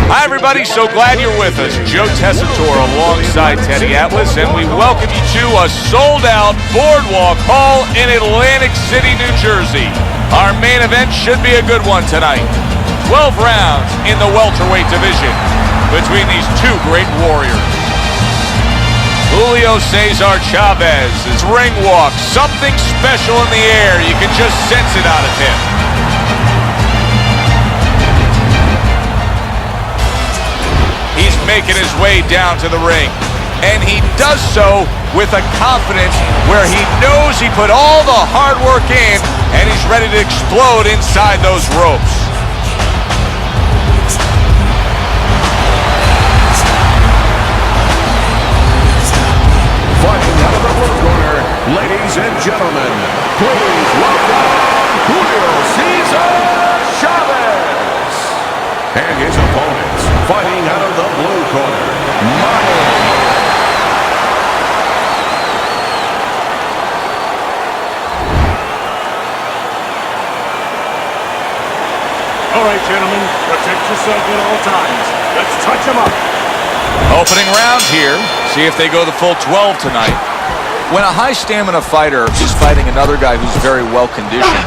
Hi, everybody. So glad you're with us. Joe Tessitore alongside Teddy Atlas, and we welcome you to a sold-out Boardwalk Hall in Atlantic City, New Jersey. Our main event should be a good one tonight. 12 rounds in the welterweight division between these two great warriors. Julio Chavez, his ring walk, something special in the air. You can just sense it out of him. He's making his way down to the ring, and he does so with a confidence where he knows he put all the hard work in, and he's ready to explode inside those ropes. Fighting out of the blue corner, ladies and gentlemen, please welcome Julio Chavez. And his opponents, fighting out of the blue corner, Mayweather. All right, gentlemen, protect yourself at all times. Let's touch them up. Opening round here. See if they go the full 12 tonight. When a high stamina fighter is fighting another guy who's very well conditioned,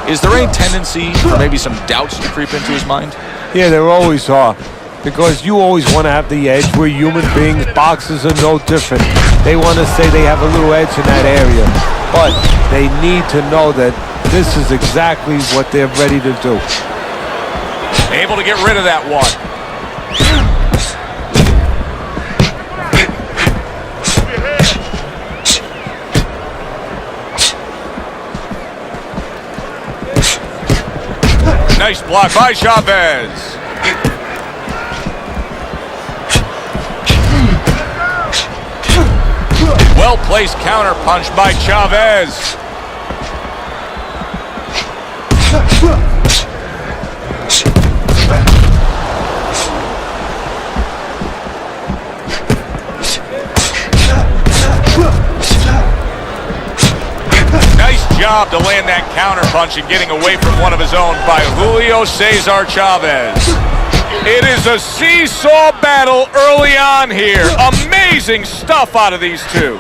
is there any tendency or maybe some doubts to creep into his mind? Yeah, there always are. Because you always want to have the edge. We're human beings. Boxers are no different. They want to say they have a little edge in that area. But they need to know that this is exactly what they're ready to do. Able to get rid of that one. Nice block by Chavez. Well-placed counter punch by Chavez. Nice job to land that counter punch and getting away from one of his own by Julio Chavez. It is a seesaw battle early on here. Amazing stuff out of these two.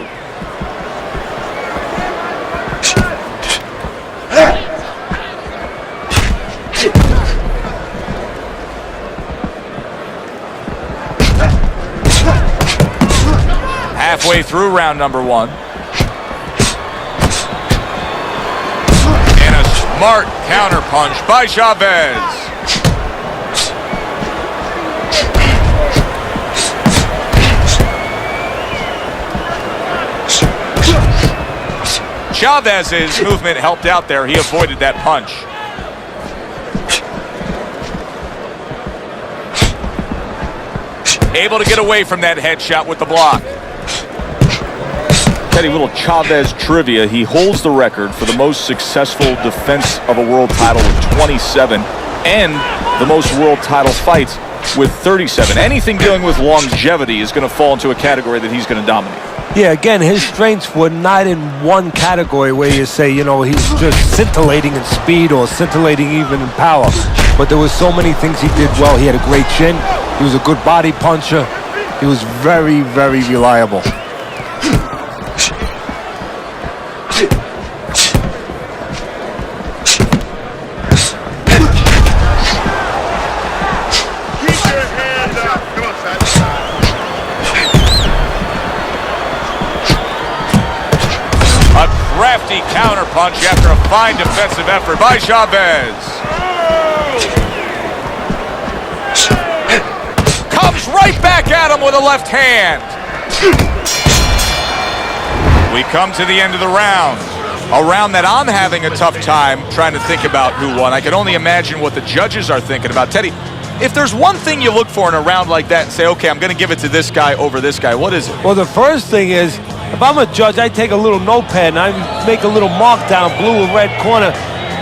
Halfway through round number one. And a smart counter punch by Chavez. Chavez's movement helped out there. He avoided that punch. Able to get away from that headshot with the block. Teddy, little Chavez trivia. He holds the record for the most successful defense of a world title with 27 and the most world title fights with 37. Anything dealing with longevity is going to fall into a category that he's going to dominate. Yeah, again, his strengths were not in one category where you say, you know, he's just scintillating in speed or scintillating even in power. But there were so many things he did well. He had a great chin. He was a good body puncher. He was very, very reliable. Crafty counter punch after a fine defensive effort by Chavez. Comes right back at him with a left hand. We come to the end of the round. A round that I'm having a tough time trying to think about who won. I can only imagine what the judges are thinking about. Teddy, if there's one thing you look for in a round like that and say, okay, I'm going to give it to this guy over this guy, what is it? Well, the first thing is, if I'm a judge, I take a little notepad and I make a little mark down blue and red corner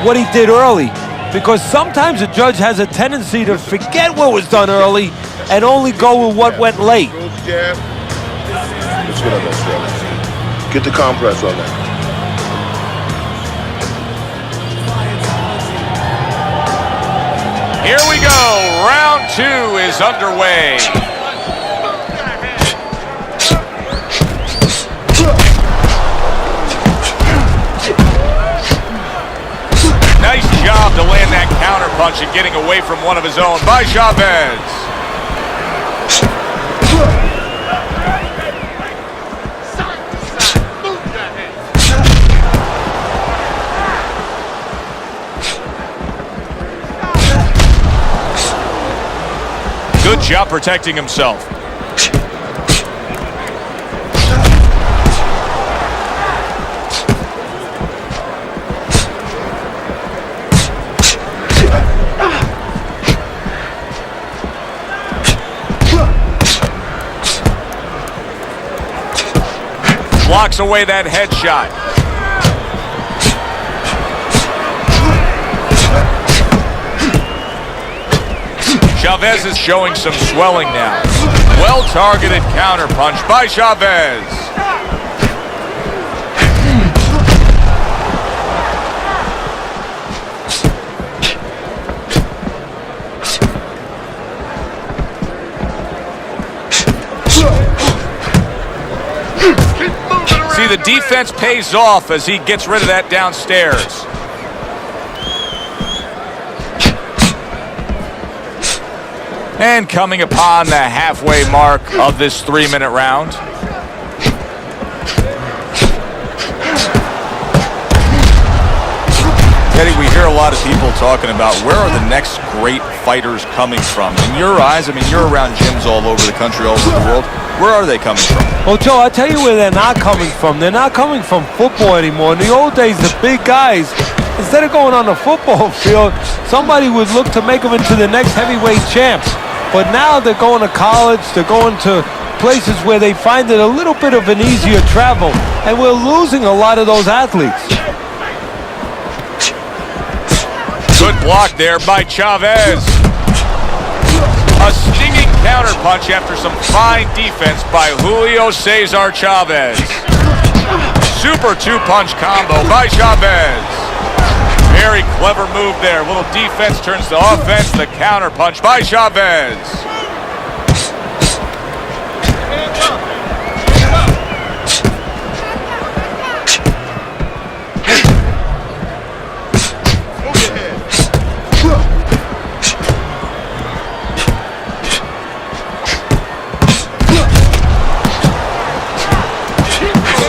what he did early. Because sometimes a judge has a tendency to forget what was done early and only go with what went late. Let's get on that, Chavez. Get the compress on that. Here we go. Round 2 is underway. Nice job to land that counter punch and getting away from one of his own by Chavez. Good job protecting himself. Blocks away that headshot. Chavez is showing some swelling now. Well-targeted counter punch by Chavez. See, the defense pays off as he gets rid of that downstairs. And coming upon the halfway mark of this 3-minute round. Eddie, we hear a lot of people talking about where are the next great fighters coming from. In your eyes, I mean, you're around gyms all over the country, all over the world. Where are they coming from? Well, Joe, I'll tell you where they're not coming from. They're not coming from football anymore. In the old days, the big guys, instead of going on the football field, somebody would look to make them into the next heavyweight champs. But now they're going to college, they're going to places where they find it a little bit of an easier travel. And we're losing a lot of those athletes. Good block there by Chavez. A stinging counter punch after some fine defense by Julio Chavez. Super 2-punch combo by Chavez. Very clever move there. Little defense turns to offense. The counter punch by Chavez.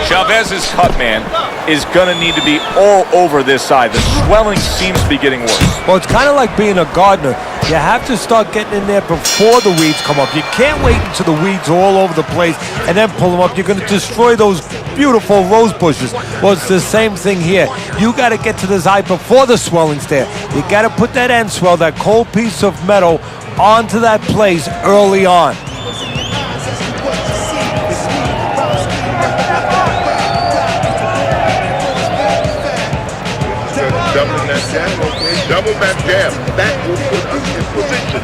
Chavez's cut man is going to need to be all over this side. The swelling seems to be getting worse. Well, it's kind of like being a gardener. You have to start getting in there before the weeds come up. You can't wait until the weeds are all over the place and then pull them up. You're going to destroy those beautiful rose bushes. Well, it's the same thing here. You got to get to the side before the swelling's there. You got to put that end swell, that cold piece of metal, onto that place early on. Doubling that jab, okay? Double that jab. That will put you in position.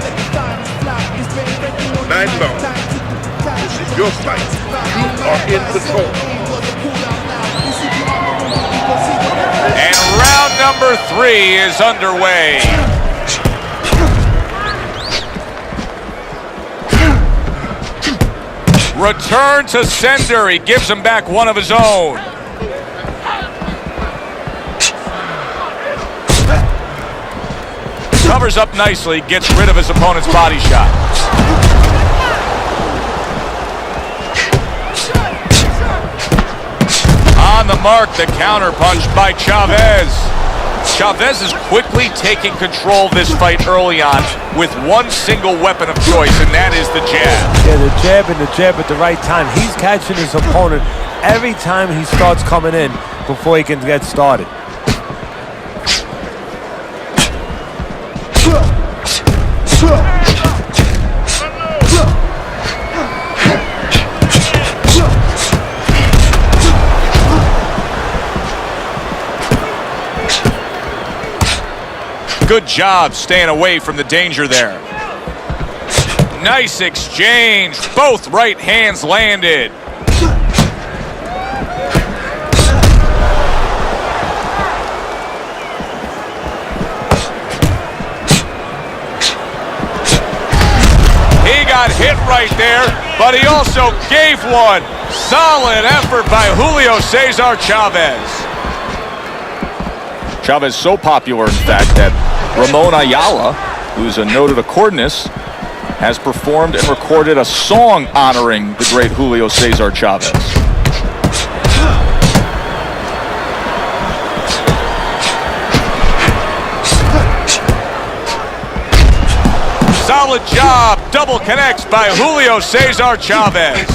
Nice ball. This is your fight. You are in control. And round number 3 is underway. Return to sender. He gives him back one of his own. Covers up nicely, gets rid of his opponent's body shot. On the mark, the counter punch by Chavez. Chavez is quickly taking control of this fight early on with one single weapon of choice, and that is the jab. Yeah, the jab and the jab at the right time. He's catching his opponent every time he starts coming in before he can get started. Good job staying away from the danger there. Nice exchange. Both right hands landed. hit right there, but he also gave one. Solid effort by Julio Cesar Chavez. Chavez so popular, in fact, that Ramon Ayala, who's a noted accordionist, has performed and recorded a song honoring the great Julio Cesar Chavez. Solid job. Double connects by Julio Cesar Chavez.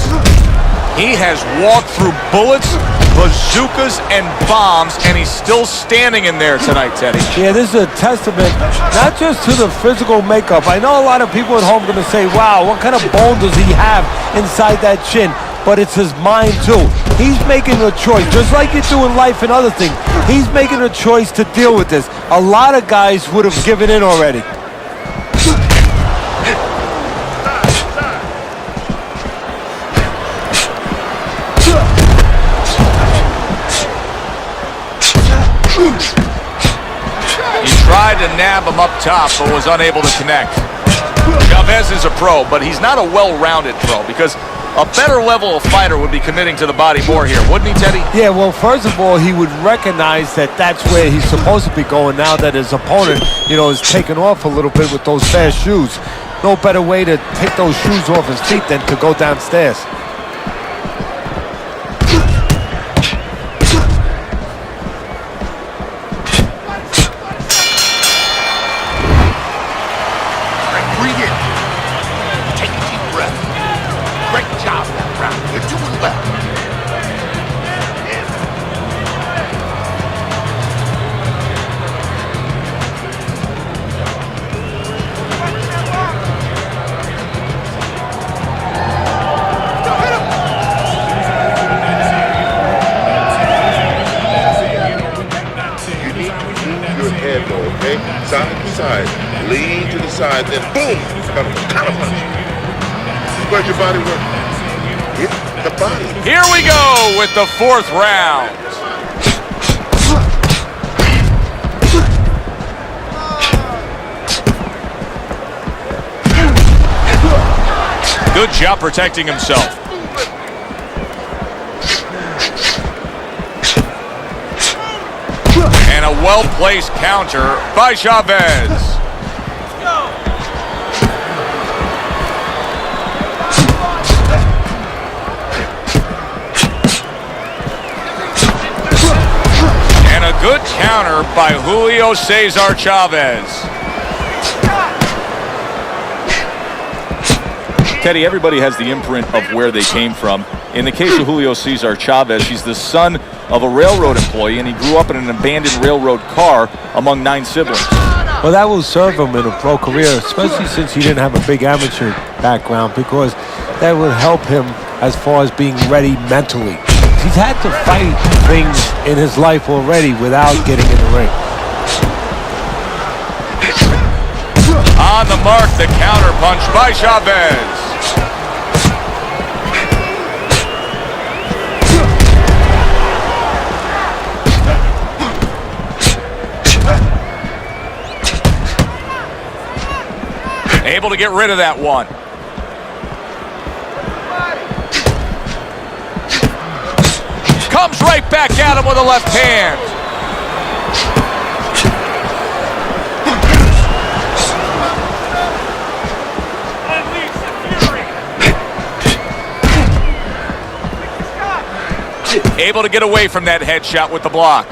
He has walked through bullets, bazookas, and bombs, and he's still standing in there tonight, Teddy. Yeah, this is a testament not just to the physical makeup. I know a lot of people at home are going to say, wow, what kind of bone does he have inside that chin? But it's his mind, too. He's making a choice, just like you do in life and other things. He's making a choice to deal with this. A lot of guys would have given in already. He tried to nab him up top, but was unable to connect. Chavez is a pro, but he's not a well-rounded pro because a better level of fighter would be committing to the body more here, wouldn't he, Teddy? Yeah, well, first of all, he would recognize that that's where he's supposed to be going now that his opponent, is taken off a little bit with those fast shoes. No better way to take those shoes off his feet than to go downstairs. Side to side, lean to the side, then boom, counter punch. Where's your body work? Hit the body. Here we go with the fourth round. Good job protecting himself. And a well-placed counter by Chavez. And a good counter by Julio Cesar Chavez. Teddy, everybody has the imprint of where they came from. In the case of Julio Cesar Chavez, he's the son of a railroad employee, and he grew up in an abandoned railroad car among 9 siblings. Well, that will serve him in a pro career, especially since he didn't have a big amateur background, because that will help him as far as being ready mentally. He's had to fight things in his life already without getting in the ring. On the mark, the counter punch by Chavez. Able to get rid of that one. Comes right back at him with a left hand. Able to get away from that headshot with the block.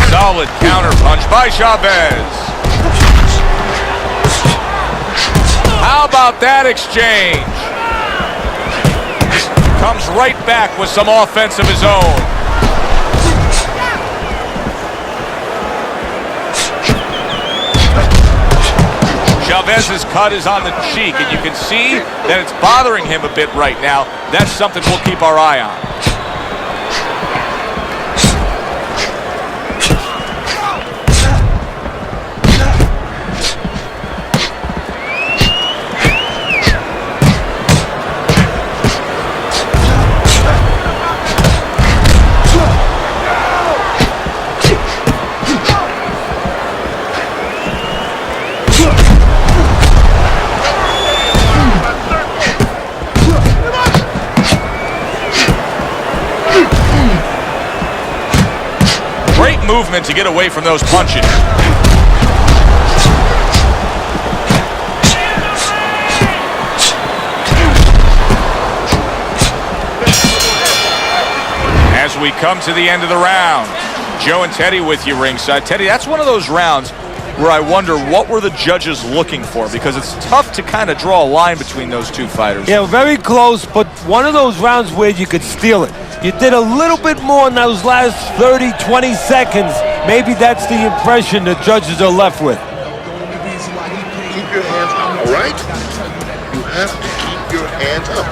Solid counter punch by Chavez. How about that exchange? Comes right back with some offense of his own. Chavez's cut is on the cheek, and you can see that it's bothering him a bit right now. That's something we'll keep our eye on. movement to get away from those punches. As we come to the end of the round, Joe and Teddy with you ringside. Teddy, that's one of those rounds where I wonder what were the judges looking for, because it's tough to kind of draw a line between those two fighters. Yeah, very close, but one of those rounds where you could steal it. You did a little bit more in those last 30, 20 seconds. Maybe that's the impression the judges are left with. Keep your hands up, all right? You have to keep your hands up.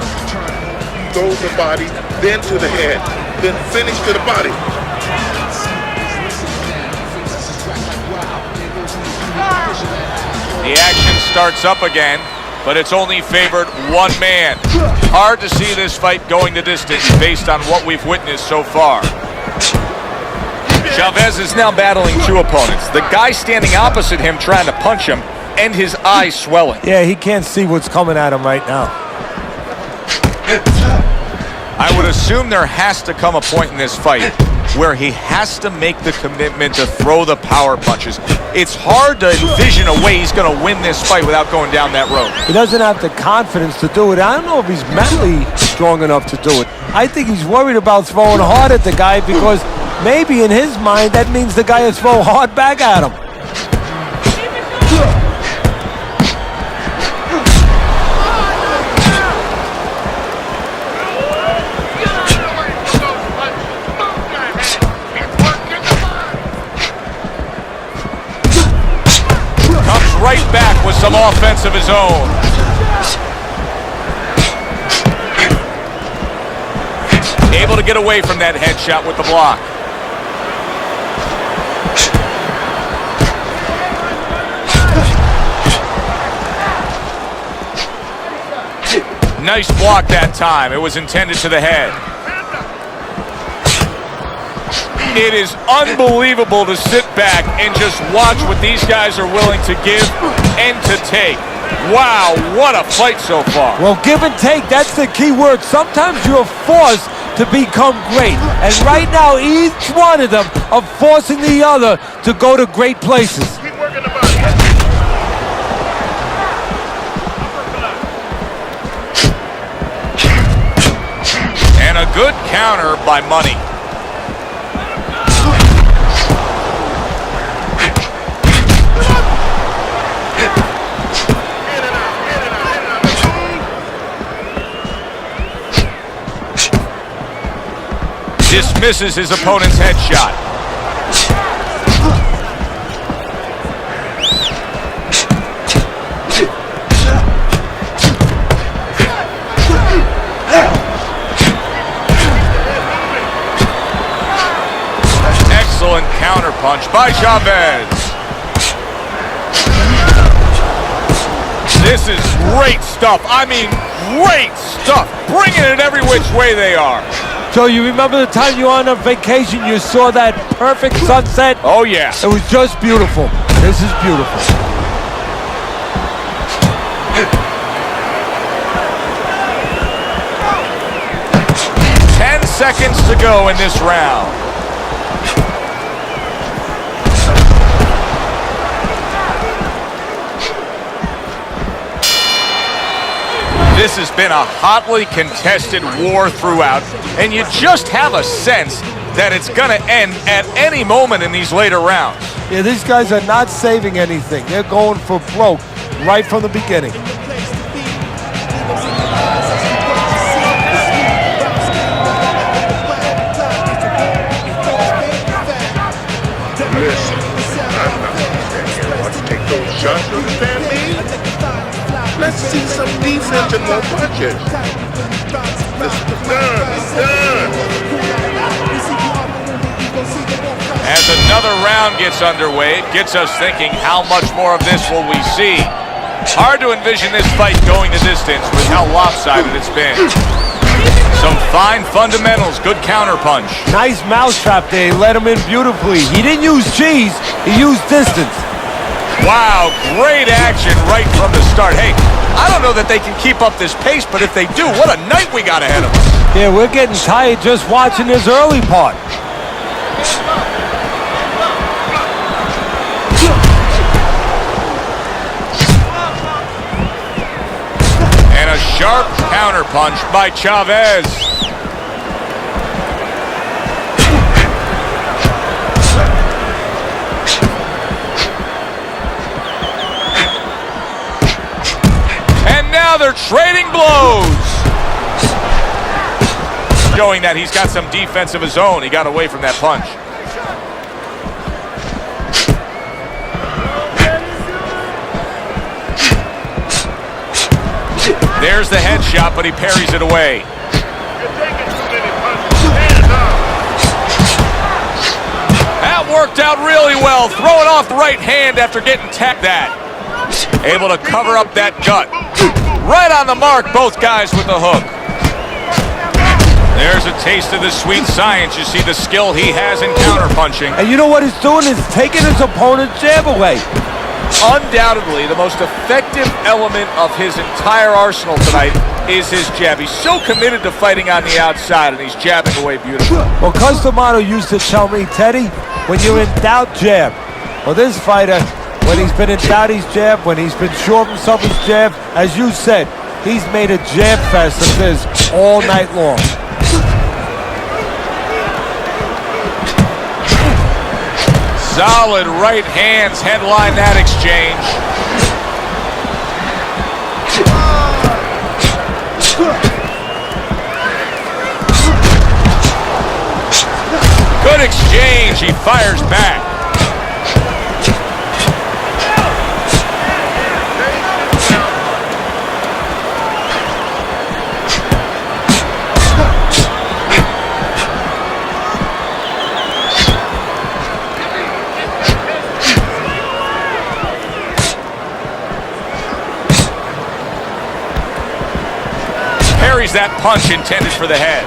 Throw the body, then to the head, then finish to the body. The action starts up again, but it's only favored one man. Hard to see this fight going the distance based on what we've witnessed so far. Chavez is now battling two opponents. The guy standing opposite him trying to punch him, and his eyes swelling. Yeah, he can't see what's coming at him right now. I would assume there has to come a point in this fight where he has to make the commitment to throw the power punches. It's hard to envision a way he's going to win this fight without going down that road. He doesn't have the confidence to do it. I don't know if he's mentally strong enough to do it. I think he's worried about throwing hard at the guy because maybe in his mind that means the guy will throw hard back at him. Right back with some offense of his own. Able to get away from that headshot with the block. Nice block that time. It was intended to the head. It is unbelievable to sit back and just watch what these guys are willing to give and to take. Wow, what a fight so far. Well, give and take, that's the key word. Sometimes you're forced to become great. And right now, each one of them are forcing the other to go to great places. Keep working the body. And a good counter by Money. Dismisses his opponent's headshot. Excellent counterpunch by Chavez. This is great stuff. I mean, great stuff. Bringing it every which way they are. So you remember the time you were on a vacation, you saw that perfect sunset? Oh, yeah. It was just beautiful. This is beautiful. Seconds to go in this round. This has been a hotly contested war throughout, and you just have a sense that it's going to end at any moment in these later rounds. Yeah, these guys are not saving anything. They're going for broke right from the beginning. Listen, I'm not going to stand here and watch you take those shots. You understand me? Let's see some defense and more punches. This is done. As another round gets underway, it gets us thinking, how much more of this will we see? Hard to envision this fight going the distance with how lopsided it's been. Some fine fundamentals, good counterpunch. Nice mousetrap there. He let him in beautifully. He didn't use cheese, he used distance. Wow, great action right from the start. Hey, I don't know that they can keep up this pace, but if they do, what a night we got ahead of us. Yeah, we're getting tired just watching this early part. Sharp counterpunch by Chavez. And now they're trading blows. Showing that he's got some defense of his own. He got away from that punch. There's the headshot, but he parries it away. That worked out really well. Throwing off the right hand after getting tapped that. Able to cover up that gut. Right on the mark, both guys with the hook. There's a taste of the sweet science. You see the skill he has in counterpunching. And you know what he's doing is taking his opponent's jab away. Undoubtedly, the most effective element of his entire arsenal tonight is his jab. He's so committed to fighting on the outside, and he's jabbing away beautifully. Well, Customato used to tell me, Teddy, when you're in doubt, jab. Well, this fighter, when he's been in doubt, he's jab. When he's been sure of himself, he's jab. As you said, he's made a jab fest of this all night long. Solid right hands headline that exchange. Good exchange. He fires back. Parries that punch intended for the head.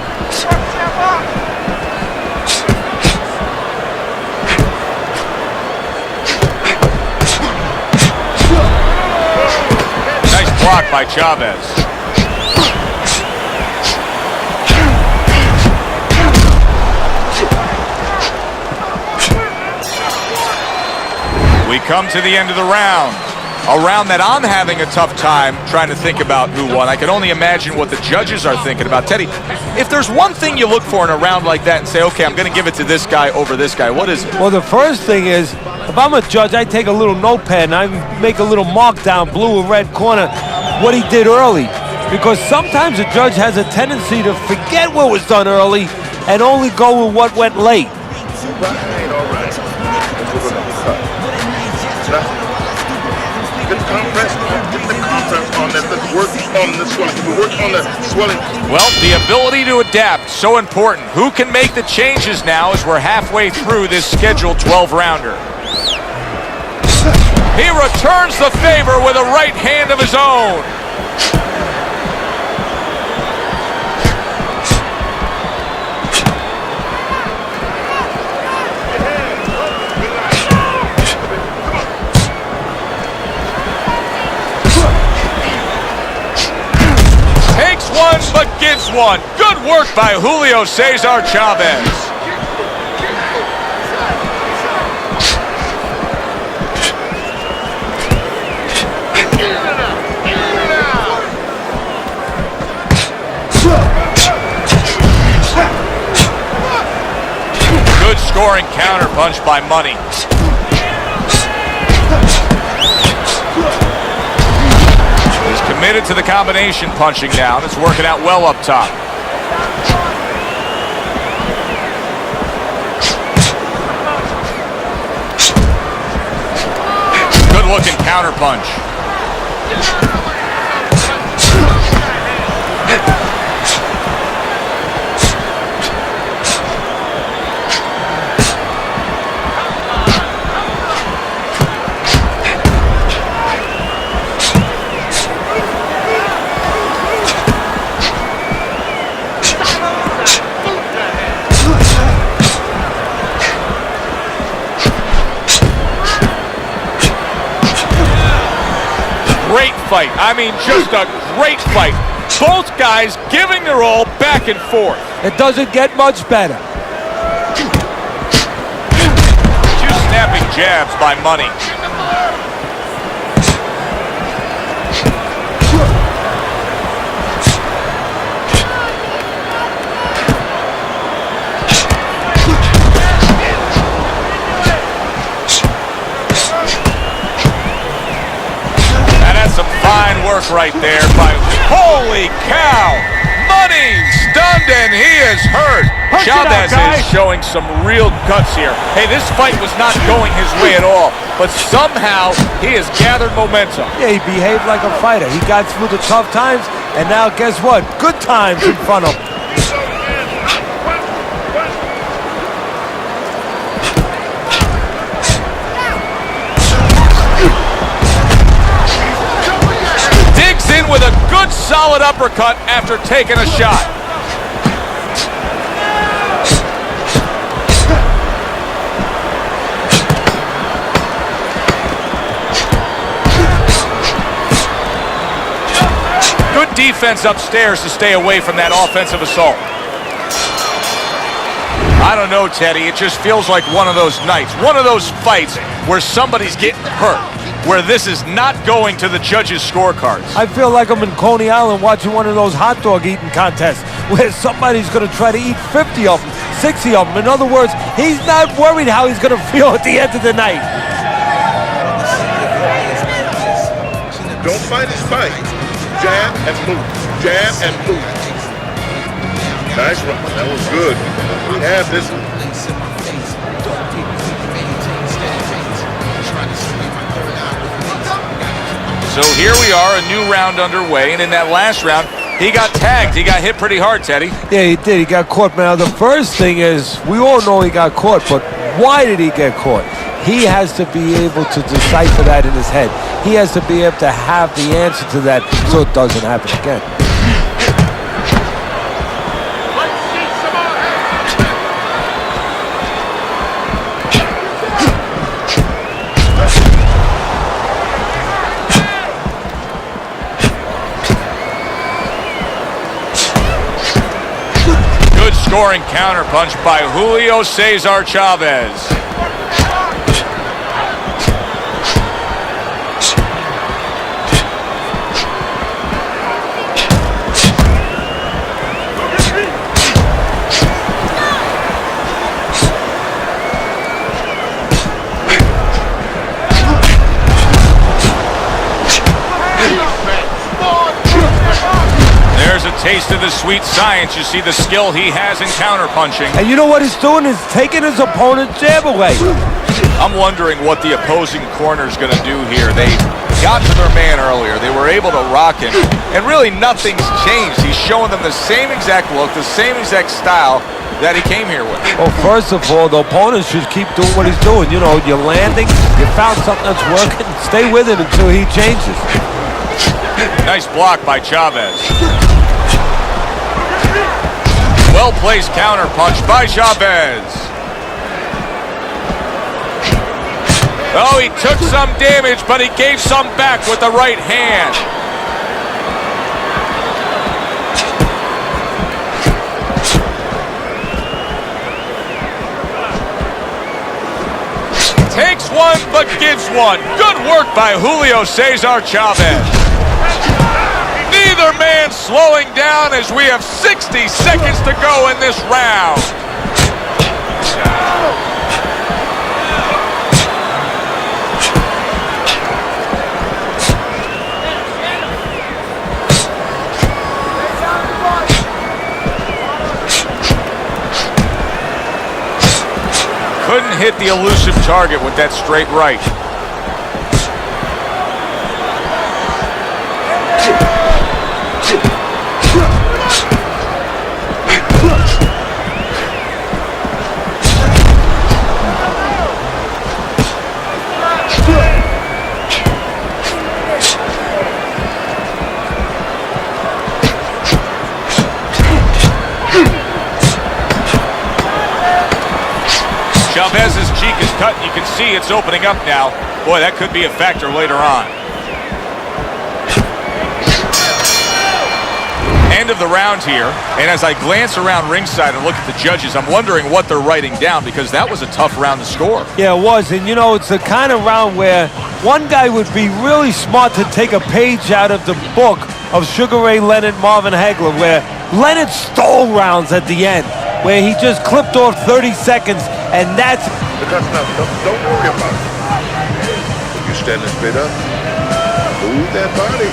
Nice block by Chavez. We come to the end of the round. A round that I'm having a tough time trying to think about who won. I can only imagine what the judges are thinking about. Teddy, if there's one thing you look for in a round like that and say, okay, I'm going to give it to this guy over this guy, what is it? Well, the first thing is, if I'm a judge, I take a little notepad and I make a little mark down, blue or red corner, what he did early. Because sometimes a judge has a tendency to forget what was done early and only go with what went late. Well, the ability to adapt, so important. Who can make the changes now as we're halfway through this scheduled 12-rounder? He returns the favor with a right hand of his own. But gives one. Good work by Julio Cesar Chavez. Good scoring counterpunch by Money. Committed to the combination punching now. It's working out well up top. Good looking counter punch. Great fight. I mean, just a great fight. Both guys giving their all back and forth. It doesn't get much better. Two snapping jabs by Money. fine work right there by... Holy cow! Money stunned and he is hurt. Chavez is showing some real guts here. Hey, this fight was not going his way at all, but somehow he has gathered momentum. Yeah, he behaved like a fighter. He got through the tough times, and now guess what? Good times in front of him. Digs in with a good solid uppercut after taking a shot. Good defense upstairs to stay away from that offensive assault. I don't know, Teddy. It just feels like one of those nights, one of those fights where somebody's getting hurt, where this is not going to the judges' scorecards. I feel like I'm in Coney Island watching one of those hot dog eating contests where somebody's going to try to eat 50 of them, 60 of them. In other words, he's not worried how he's going to feel at the end of the night. Don't fight his fight. Jab and move. Jab and move. Nice one. That was good. We have this one. So here we are, a new round underway, and in that last round, he got tagged. He got hit pretty hard, Teddy. Yeah, he did. He got caught. Now, the first thing is, we all know he got caught, but why did he get caught? He has to be able to decipher that in his head. He has to be able to have the answer to that so it doesn't happen again. Good scoring counterpunch by Julio Cesar Chavez. There's a taste of the sweet science. You see the skill he has in counterpunching. And you know what he's doing? He's taking his opponent's jab away. I'm wondering what the opposing corner is going to do here. They got to their man earlier. They were able to rock him. And really nothing's changed. He's showing them the same exact look, the same exact style that he came here with. Well, first of all, the opponent should keep doing what he's doing. You know, you're landing, you found something that's working, stay with it until he changes. Nice block by Chavez. Well-placed counterpunch by Chavez. Oh, he took some damage, but he gave some back with the right hand. Takes one, but gives one. Good work by Julio Cesar Chavez. Neither man slowing down as we have 60 seconds to go in this round. Couldn't hit the elusive target with that straight right. Chavez's cheek is cut, and you can see it's opening up now. Boy, that could be a factor later on. End of the round here, and as I glance around ringside and look at the judges, I'm wondering what they're writing down, because that was a tough round to score. Yeah, it was, and you know, it's the kind of round where one guy would be really smart to take a page out of the book of Sugar Ray Leonard, Marvin Hagler, where Leonard stole rounds at the end, where he just clipped off 30 seconds, and that's... Because now, don't worry about it. If you're standing straight up, move that body.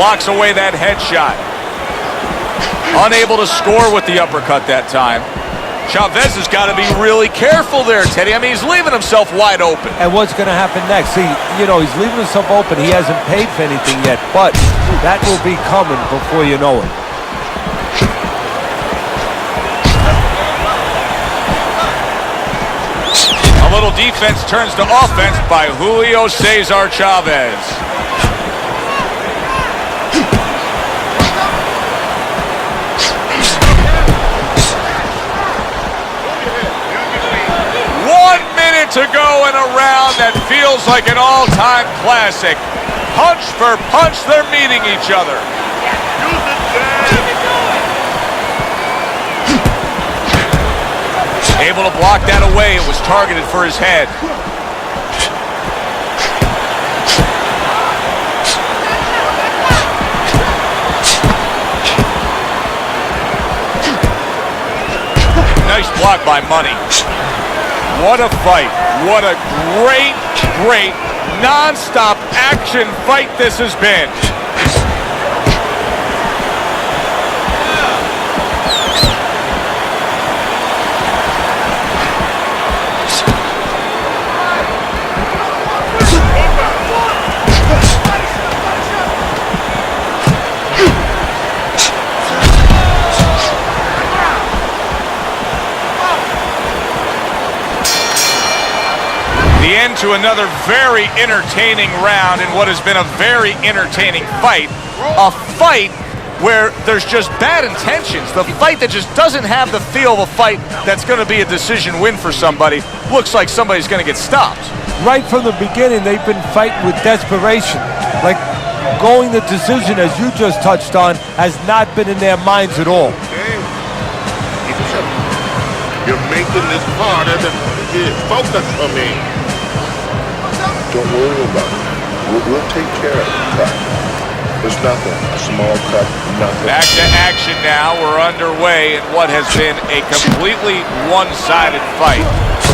blocks away that headshot. Unable to score with the uppercut that time. Chavez has got to be really careful there, Teddy. I mean, he's leaving himself wide open. And what's going to happen next? See, you know, he's leaving himself open. He hasn't paid for anything yet, but that will be coming before you know it. A little defense turns to offense by Julio Cesar Chavez. To go in a round that feels like an all-time classic. Punch for punch, they're meeting each other. Able to block that away. It was targeted for his head. Nice block by Money. What a fight. What a great, great, non-stop action fight this has been. The end to another very entertaining round in what has been a very entertaining fight. A fight where there's just bad intentions. The fight that just doesn't have the feel of a fight that's going to be a decision win for somebody. Looks like somebody's going to get stopped. Right from the beginning, they've been fighting with desperation. Like going the decision, as you just touched on, has not been in their minds at all. You're making this harder than it is. Focus for me. Don't worry about it. We'll take care of it. There's nothing. A small cut, nothing. Back to action now. We're underway in what has been a completely one-sided fight.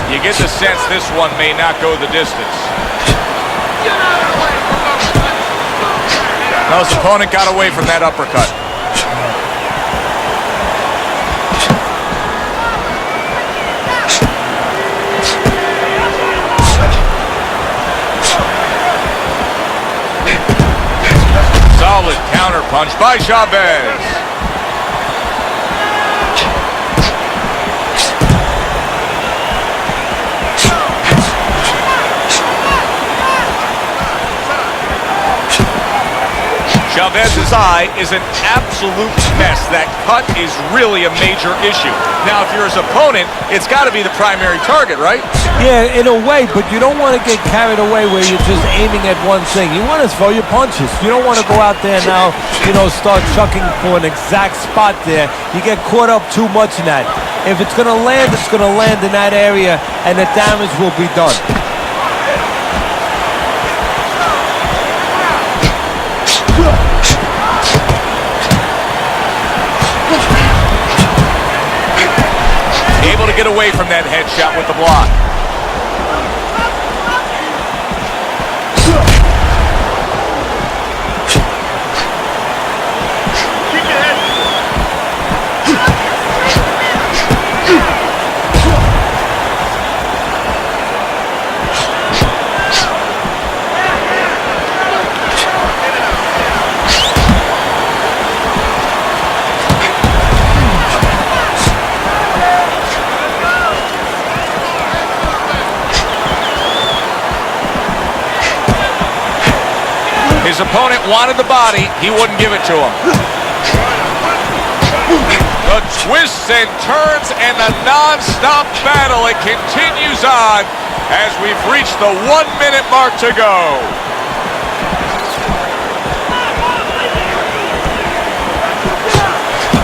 You get the sense this one may not go the distance. Now his opponent got away from that uppercut. Solid counterpunch by Chavez. Chavez's eye is an absolute mess. That cut is really a major issue. Now, if you're his opponent, it's got to be the primary target, right? Yeah, in a way, but you don't want to get carried away where you're just aiming at one thing. You want to throw your punches. You don't want to go out there now, you know, start chucking for an exact spot there. You get caught up too much in that. If it's going to land, it's going to land in that area, and the damage will be done. Able to get away from that headshot with the block. His opponent wanted the body. He wouldn't give it to him. The twists and turns and the non-stop battle. It continues on as we've reached the 1 minute mark to go.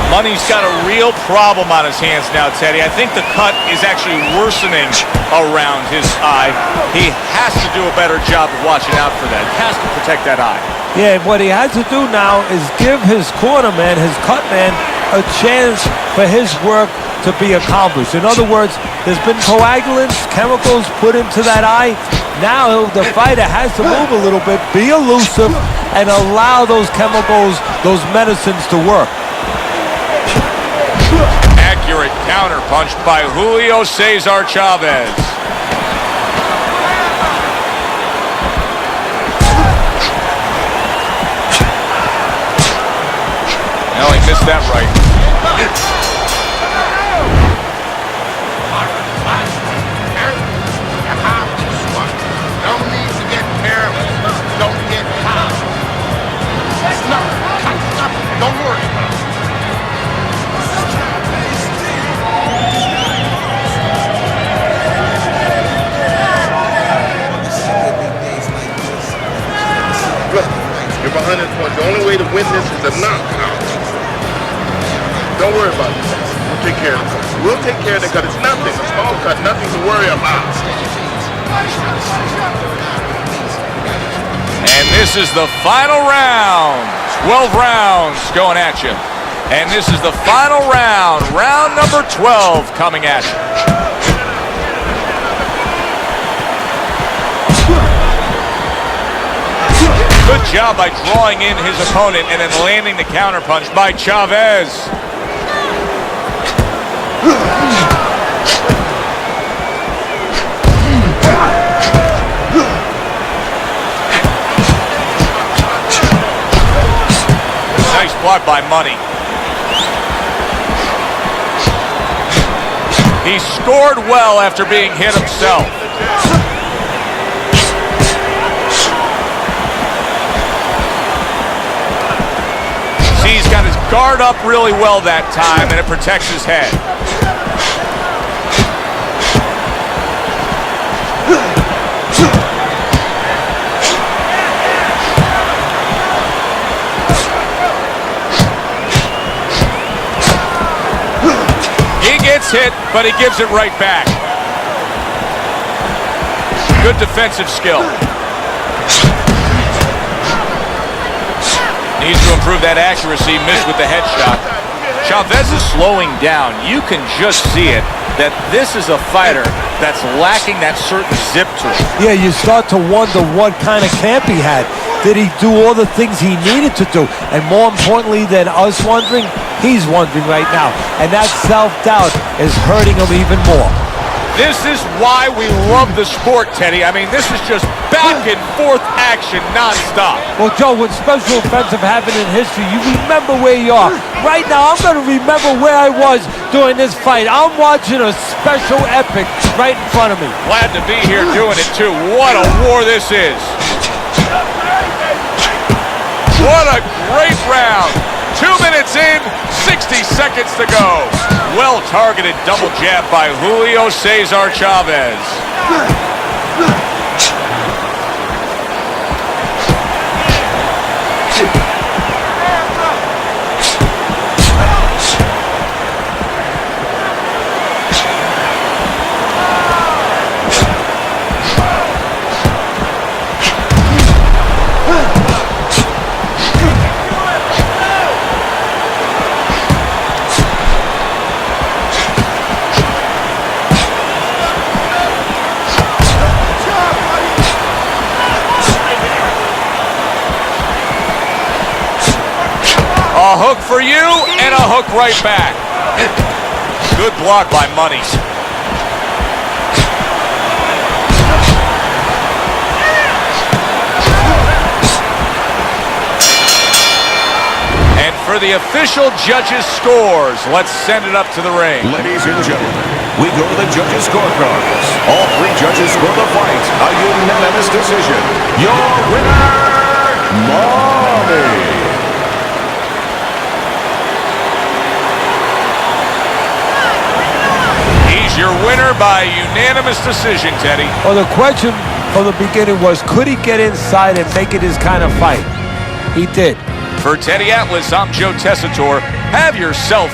Money's got a real problem on his hands now, Teddy. I think the cut is actually worsening around his eye. He has to do a better job of watching out for that. He has to protect that eye. Yeah, what he has to do now is give his corner man, his cut man, a chance for his work to be accomplished. In other words, there's been coagulants, chemicals put into that eye. Now the fighter has to move a little bit, be elusive, and allow those chemicals, those medicines to work. Accurate counter punch by Julio Cesar Chavez. No, he missed that right. No need to get careless. Don't get caught. That's nothing. Don't worry about it. Look, you're behind this point. The only way to win this is a knockout. Don't worry about it. We'll take care of it. We'll take care of it because it's nothing. A small cut, nothing to worry about. And this is the final round. 12 rounds going at you. And this is the final round. Round number 12 coming at you. Good job by drawing in his opponent and then landing the counterpunch by Chavez. Nice block by Money. He scored well after being hit himself. See, he's got his guard up really well that time, and it protects his head. Hit, but he gives it right back. Good defensive skill. Needs to improve that accuracy. Missed with the headshot. Chavez is slowing down. You can just see it that this is a fighter that's lacking that certain zip to it. Yeah, you start to wonder what kind of camp he had. Did he do all the things he needed to do? And more importantly than us wondering, he's wondering right now. And that self-doubt is hurting him even more. This is why we love the sport, Teddy. I mean, this is just back and forth action nonstop. Well, Joe, with special events have happened in history, you remember where you are. Right now, I'm going to remember where I was during this fight. I'm watching a special epic right in front of me. Glad to be here doing it, too. What a war this is. What a great round. 2 minutes in, 60 seconds to go. Well-targeted double jab by Julio Cesar Chavez. A hook for you, and a hook right back. Good block by Money. And for the official judges' scores, let's send it up to the ring. Ladies and gentlemen, we go to the judges' scorecards. All three judges score the fight a unanimous decision. Your winner, Money. Your winner by unanimous decision, Teddy. Well, the question from the beginning was, could he get inside and make it his kind of fight? He did. For Teddy Atlas, I'm Joe Tessitore. Have yourself